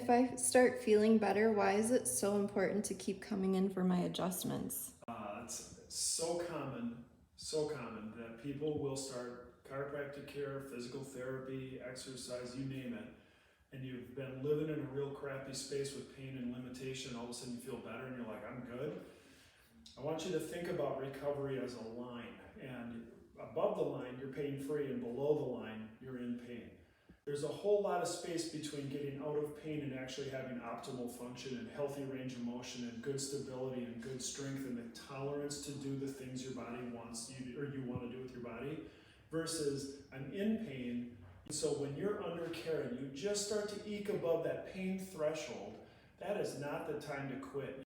If I start feeling better, why is it so important to keep coming in for my adjustments? It's so common that people will start chiropractic care, physical therapy, exercise, you name it, and you've been living in a real crappy space with pain and limitation, all of a sudden you feel better and you're like, I'm good. I want you to think about recovery as a line, and above the line, you're pain-free, and below the line, you're in pain. There's a whole lot of space between getting out of pain and actually having optimal function and healthy range of motion and good stability and good strength and the tolerance to do the things your body wants you or you want to do with your body versus I'm in pain. So when you're under care and you just start to eke above that pain threshold, that is not the time to quit.